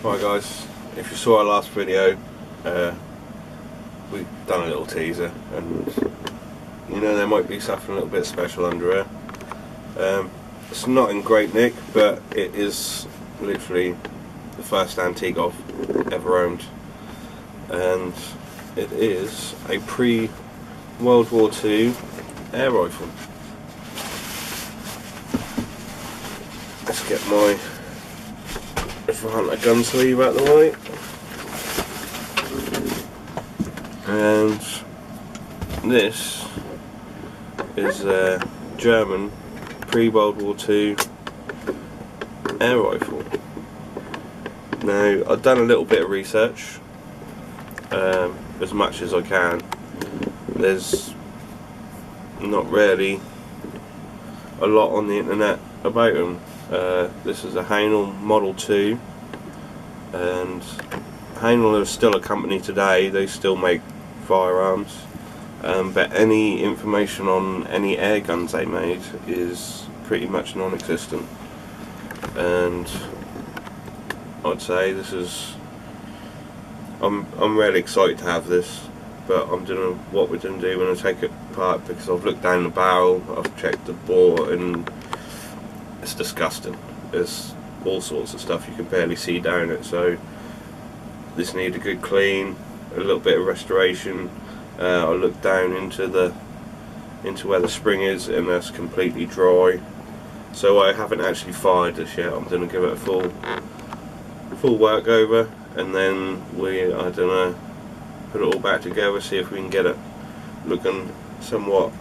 Right guys, if you saw our last video, we've done a little teaser, and you know there might be something a little bit special under here. It's not in great nick, but it is literally the first antique I've ever owned, and it is a pre-World War II air rifle. Let's get my Hunter gun sleeve out the way, and this is a German pre-World War II air rifle. Now, I've done a little bit of research, as much as I can. There's not really a lot on the internet about them. This is a Haenel Model 2, and Haenel is still a company today. They still make firearms, but any information on any air guns they made is pretty much non-existent. And I'd say this is, I'm really excited to have this, but I'm doing what we're going to do when I take it apart, because I've looked down the barrel, I've checked the bore, and it's disgusting. There's all sorts of stuff you can barely see down it, so this needs a good clean, a little bit of restoration. I looked down into where the spring is, and that's completely dry. So I haven't actually fired this yet. I'm going to give it a full work over, and then I don't know, put it all back together, see if we can get it looking somewhat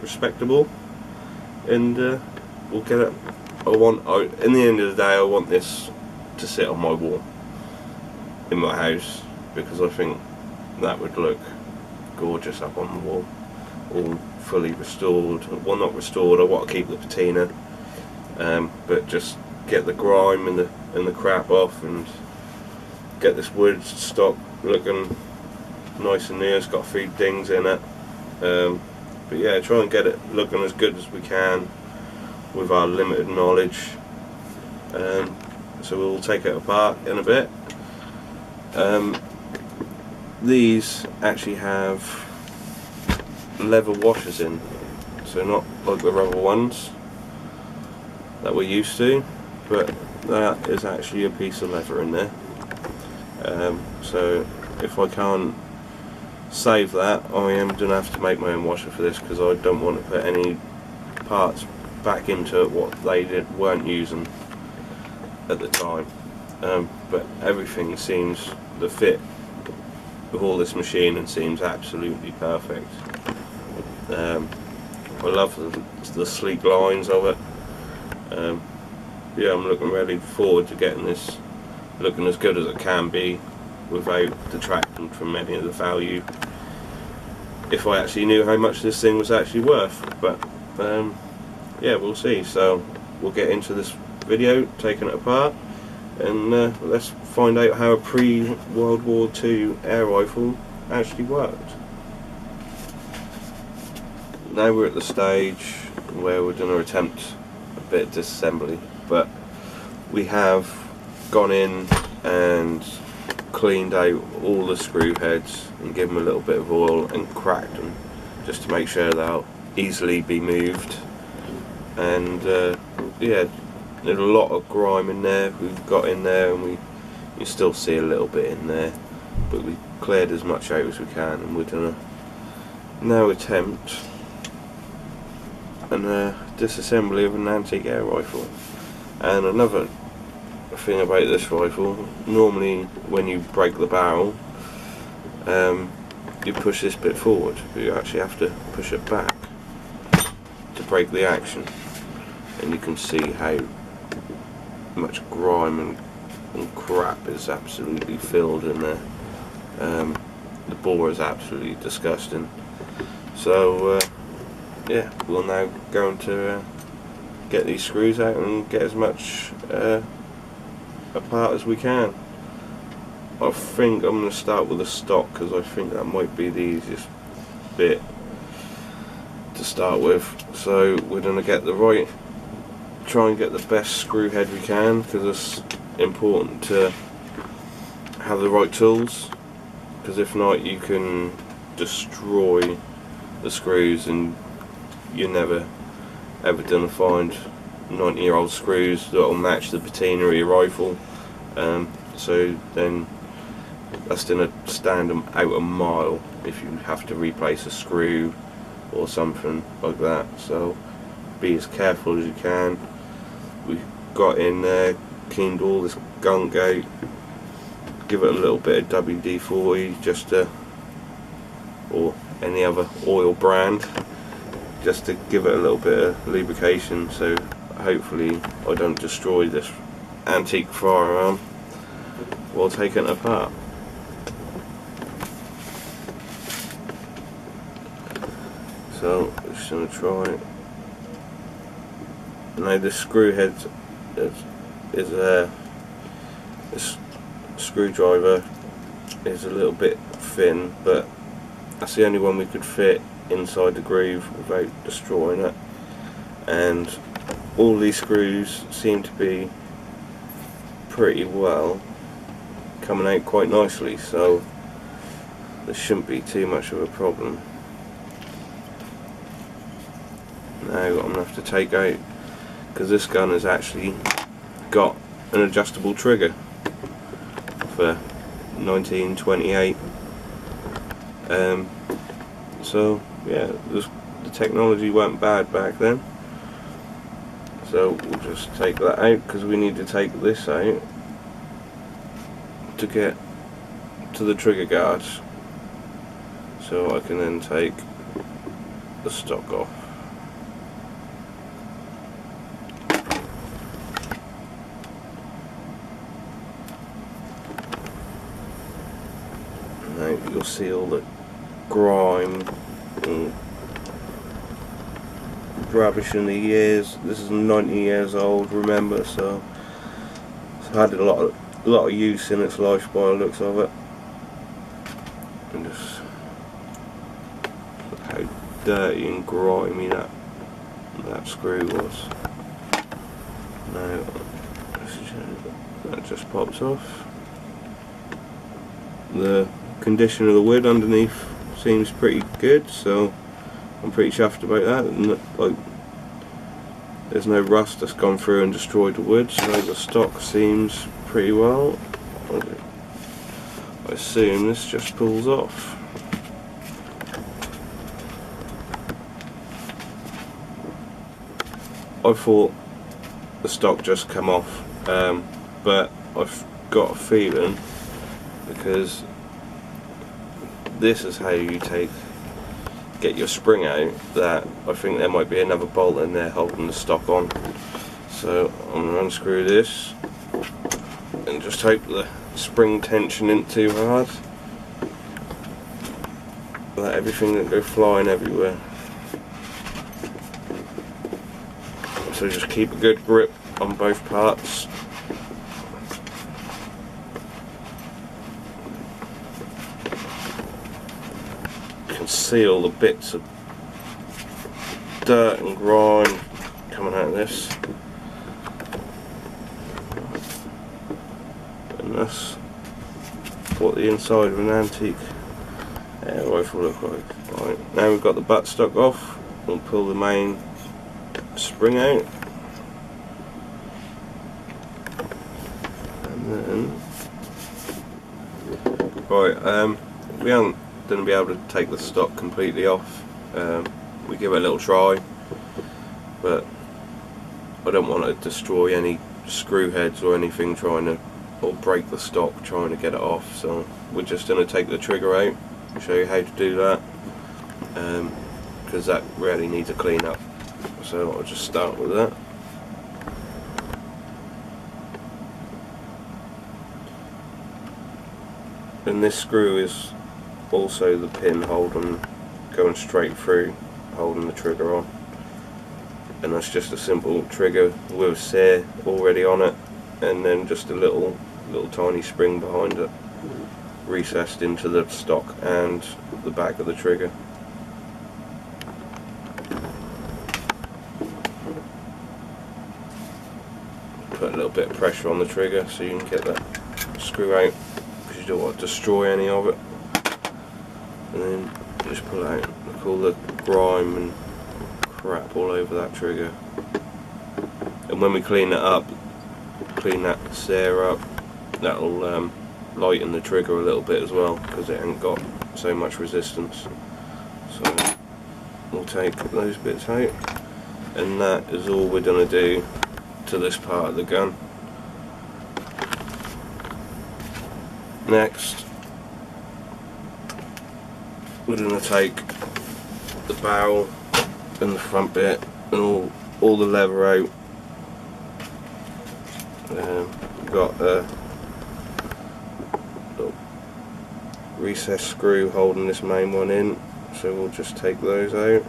respectable, and we'll get it. In the end of the day, I want this to sit on my wall in my house, because I think that would look gorgeous up on the wall, all fully restored. Well, not restored, I want to keep the patina, but just get the grime and the crap off, and get this wood stock looking nice and new. It's got a few dings in it, but yeah, try and get it looking as good as we can with our limited knowledge. So we'll take it apart in a bit. These actually have leather washers in, so not like the rubber ones that we're used to, but that is actually a piece of leather in there. So if I can't save that, I am going to have to make my own washer for this, because I don't want to put any parts back into it what they weren't using at the time. But everything seems, the fit of all this machining seems absolutely perfect. I love the sleek lines of it. Yeah, I'm looking really forward to getting this looking as good as it can be without detracting from any of the value, if I actually knew how much this thing was actually worth. But yeah, we'll see. So we'll get into this video, taking it apart, and let's find out how a pre-World War II air rifle actually worked. Now we're at the stage where we're going to attempt a bit of disassembly, but we have gone in and cleaned out all the screw heads and given them a little bit of oil and cracked them, just to make sure they'll easily be moved. And yeah, there's a lot of grime in there we've got in there, and you still see a little bit in there, but we cleared as much out as we can, and we're gonna now attempt a disassembly of an antique air rifle. And another thing about this rifle, normally when you break the barrel, you push this bit forward, but you actually have to push it back to break the action, and you can see how much grime and crap is absolutely filled in there. The bore is absolutely disgusting. So yeah, we'll now go to get these screws out and get as much apart as we can. I think I'm going to start with the stock, because I think that might be the easiest bit to start with. So we're going to get try and get the best screw head we can, because it's important to have the right tools, because if not you can destroy the screws and you're never ever gonna find 90-year-old screws that will match the patina of your rifle. So then that's gonna stand them out a mile if you have to replace a screw or something like that. So be as careful as you can. We got in there, cleaned all this gunk out, give it a little bit of WD-40 just to, or any other oil brand, just to give it a little bit of lubrication, so hopefully I don't destroy this antique firearm while taking it apart. So I'm just going to try it. Now the screw head is this screwdriver is a little bit thin, but that's the only one we could fit inside the groove without destroying it, and all these screws seem to be pretty well coming out quite nicely, so there shouldn't be too much of a problem. Now I'm going to have to take out, because this gun has actually got an adjustable trigger for 1928. So yeah, the technology weren't bad back then. So we'll just take that out, because we need to take this out to get to the trigger guards, so I can then take the stock off. Now you'll see all the grime and rubbish in the years. This is 90 years old, remember, so it's had a lot of use in its life by the looks of it. And just look how dirty and grimy that screw was. Now that just pops off. The condition of the wood underneath seems pretty good, so I'm pretty chuffed about that. And like, there's no rust that's gone through and destroyed the wood, so the stock seems pretty well. I assume this just pulls off. I thought the stock just come off, but I've got a feeling, because this is how you get your spring out, that I think there might be another bolt in there holding the stock on. So I'm going to unscrew this and just hope the spring tension isn't too hard, let everything that go flying everywhere. So just keep a good grip on both parts. See all the bits of dirt and grime coming out of this, and that's what the inside of an antique air rifle look like. Right, now we've got the buttstock off, we'll pull the main spring out, and then right, we haven't going to be able to take the stock completely off. We give it a little try, but I don't want to destroy any screw heads or anything or break the stock trying to get it off, so we're just going to take the trigger out and show you how to do that, because that really needs a clean up. So I'll just start with that. And this screw is also the pin going straight through, holding the trigger on, and that's just a simple trigger with a sear already on it, and then just a little tiny spring behind it, recessed into the stock and the back of the trigger. Put a little bit of pressure on the trigger so you can get that screw out, because you don't want to destroy any of it. And then just pull out, look all the grime and crap all over that trigger. And when we clean it up, clean that stair up, that'll lighten the trigger a little bit as well, because it ain't got so much resistance. So we'll take those bits out, and that is all we're going to do to this part of the gun. Next, we're going to take the barrel and the front bit and all the leather out. We've got a little recessed screw holding this main one in, so we'll just take those out.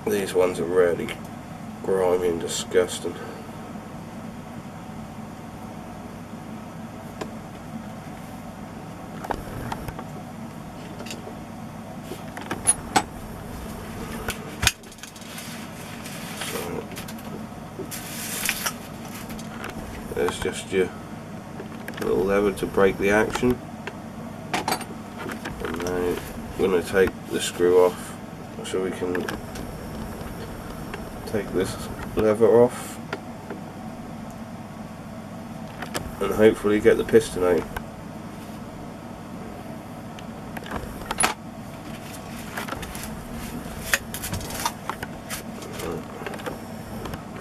These ones are really grimy and disgusting. So there's just your little lever to break the action, and now we're going to take the screw off so we can take this lever off and hopefully get the piston out.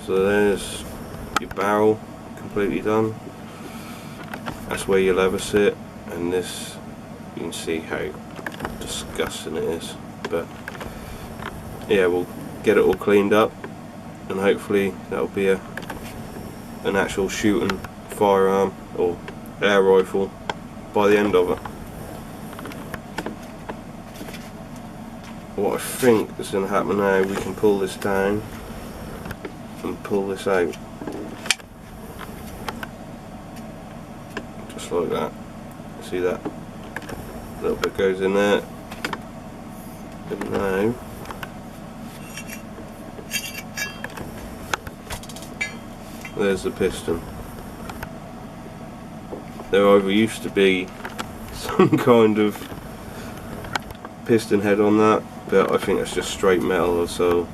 So there's your barrel completely done. That's where your lever sit, and this, you can see how disgusting it is, but yeah, we'll get it all cleaned up, and hopefully that'll be an actual shooting firearm or air rifle by the end of it. What I think is going to happen now, we can pull this down and pull this out, just like that. See that little bit goes in there, and now there's the piston. There either used to be some kind of piston head on that, but I think it's just straight metal, so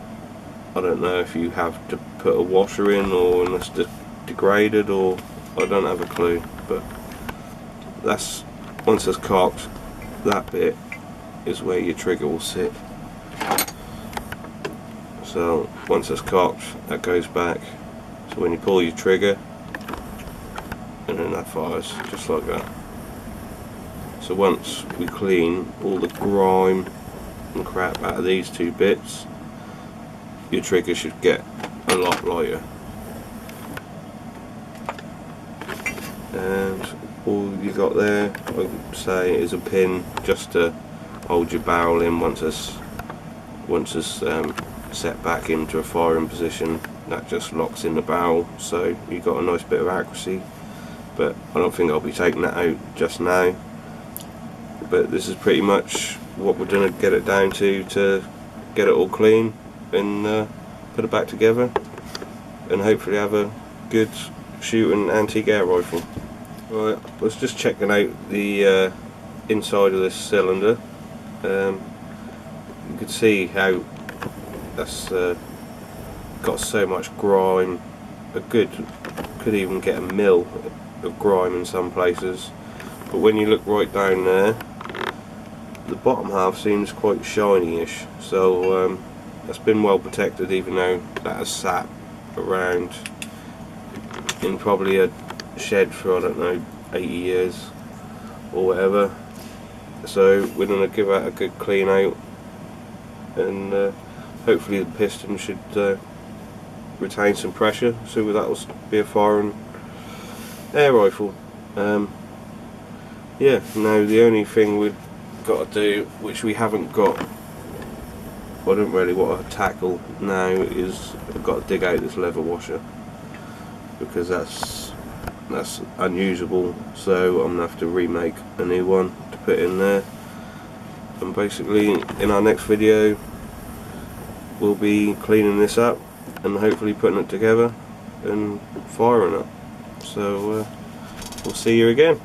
I don't know if you have to put a washer in or unless it's degraded, or I don't have a clue. But that's, once it's cocked, that bit is where your trigger will sit. So once it's cocked, that goes back. So when you pull your trigger, and then that fires just like that. So once we clean all the grime and crap out of these two bits, your trigger should get a lot lighter. And all you got there, I would say, is a pin just to hold your barrel in once it's set back into a firing position. That just locks in the barrel, so you've got a nice bit of accuracy. But I don't think I'll be taking that out just now. But this is pretty much what we're going to get it down to get it all clean and put it back together, and hopefully have a good shooting antique air rifle. Right, let's just checking out the inside of this cylinder. You can see how that's got so much grime. Could even get a mil of grime in some places, but when you look right down there, the bottom half seems quite shiny-ish, so that's been well protected, even though that has sat around in probably a shed for, I don't know, 80 years or whatever. So we're going to give that a good clean out, and hopefully the piston should retain some pressure, so that will be a firing air rifle. Yeah, now the only thing we've got to do, which we haven't got, I don't really want to tackle now, is I've got to dig out this leather washer, because that's unusable, so I'm gonna have to remake a new one to put in there. And basically in our next video we'll be cleaning this up and hopefully putting it together and firing it. So we'll see you again.